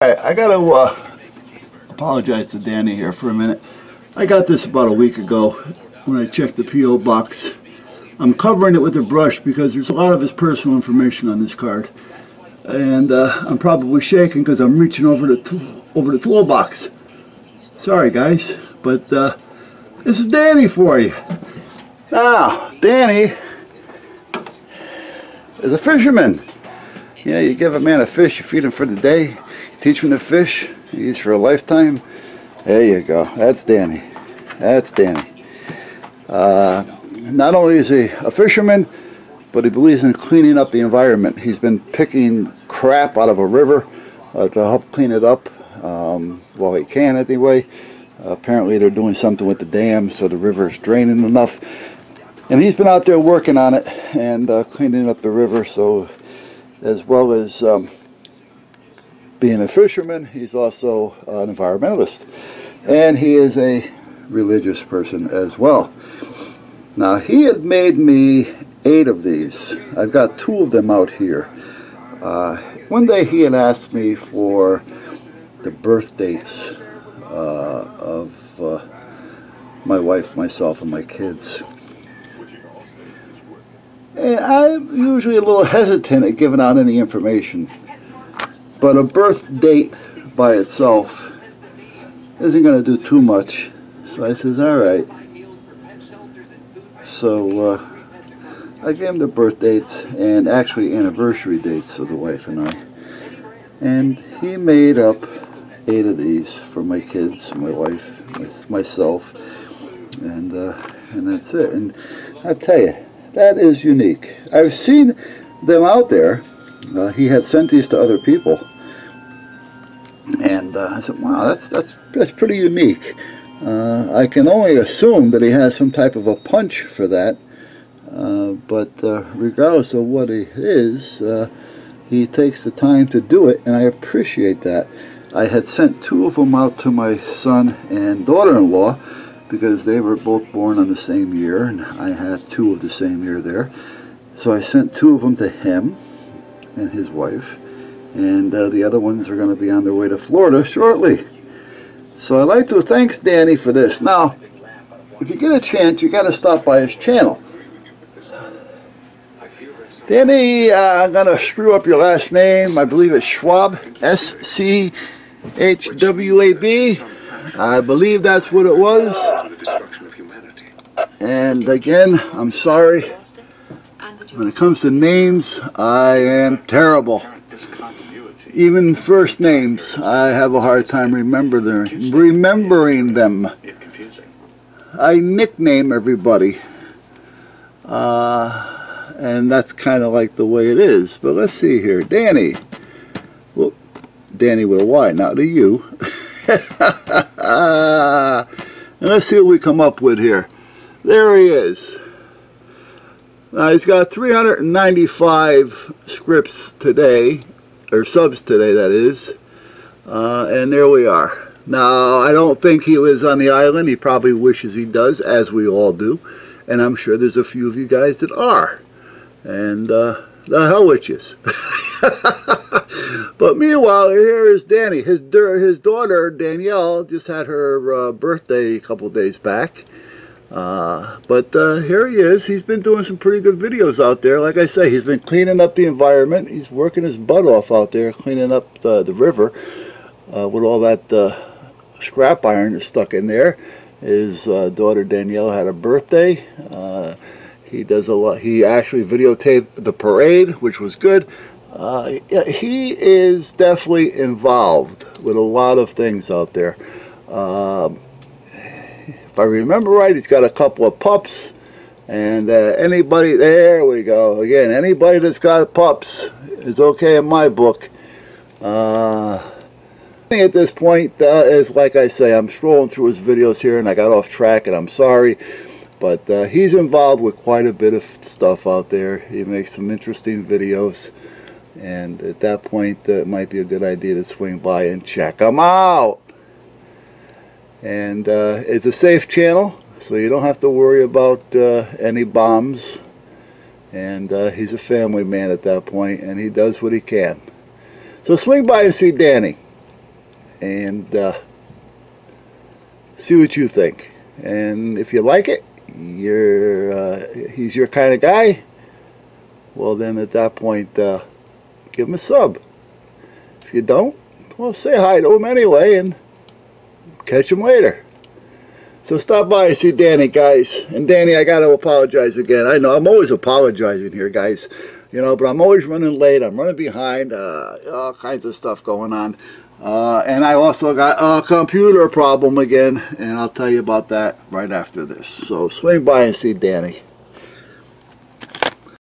I gotta apologize to Danny here for a minute. I got this about a week ago when I checked the P.O. box. I'm covering it with a brush because there's a lot of his personal information on this card. And I'm probably shaking because I'm reaching over the toolbox. Sorry guys, but this is Danny for you. Now, Danny is a fisherman. Yeah, you give a man a fish, you feed him for the day, teach him to fish, he eats for a lifetime. There you go. That's Danny. That's Danny. Not only is he a fisherman, but he believes in cleaning up the environment. He's been picking crap out of a river to help clean it up. Well, he can anyway. Apparently they're doing something with the dam so the river is draining enough. And he's been out there working on it and cleaning up the river. So as well as being a fisherman, he's also an environmentalist. And he is a religious person as well. Now, he had made me 8 of these. I've got 2 of them out here. One day he had asked me for the birth dates of my wife, myself, and my kids. And I'm usually a little hesitant at giving out any information, but a birth date by itself isn't going to do too much. So I says, all right. So I gave him the birth dates and actually anniversary dates of the wife and I. And he made up 8 of these for my kids, my wife, myself, and that's it. And I tell you, that is unique. I've seen them out there. He had sent these to other people, and I said, "Wow, that's pretty unique." I can only assume that he has some type of a punch for that. But regardless of what it is, he takes the time to do it, and I appreciate that. I had sent 2 of them out to my son and daughter-in-law because they were both born on the same year, and I had 2 of the same year there. So I sent 2 of them to him and his wife, and the other ones are going to be on their way to Florida shortly. So I'd like to thank Danny for this. Now, if you get a chance, you got to stop by his channel. Danny, I'm going to screw up your last name. I believe it's Schwab, S-C-H-W-A-B. I believe that's what it was. And again, I'm sorry. When it comes to names, I am terrible. Even first names, I have a hard time remembering them. I nickname everybody. And that's kind of like the way it is. But let's see here. Danny. Whoop. Danny with a Y, not a U. And let's see what we come up with here. There he is. Now he's got 395 scripts today, or subs today, that is. And there we are. Now, I don't think he lives on the island. He probably wishes he does, as we all do. And I'm sure there's a few of you guys that are. And the hell with yous. But meanwhile, here is Danny. His daughter, Danielle, just had her birthday a couple days back. But here he is. He's been doing some pretty good videos out there. Like I say, he's been cleaning up the environment. He's working his butt off out there, cleaning up the river with all that scrap iron that's stuck in there. His daughter Danielle had a birthday. He does a lot. He actually videotaped the parade, which was good. He is definitely involved with a lot of things out there. If I remember right, he's got a couple of pups. And anybody, there we go. Again, anybody that's got pups is okay in my book. At this point, is like I say, I'm scrolling through his videos here and I got off track and I'm sorry. But he's involved with quite a bit of stuff out there. He makes some interesting videos. And at that point, it might be a good idea to swing by and check him out. And it's a safe channel, so you don't have to worry about any bombs. And he's a family man at that point, and he does what he can. So swing by and see Danny. and see what you think. And if you like it, he's your kind of guy, well then at that point give him a sub. If you don't, well, say hi to him anyway and catch him later. So stop by and see Danny, guys. And Danny, I got to apologize again. I know I'm always apologizing here, guys. You know, but I'm always running late. I'm running behind. All kinds of stuff going on. And I also got a computer problem again. And I'll tell you about that right after this. So swing by and see Danny.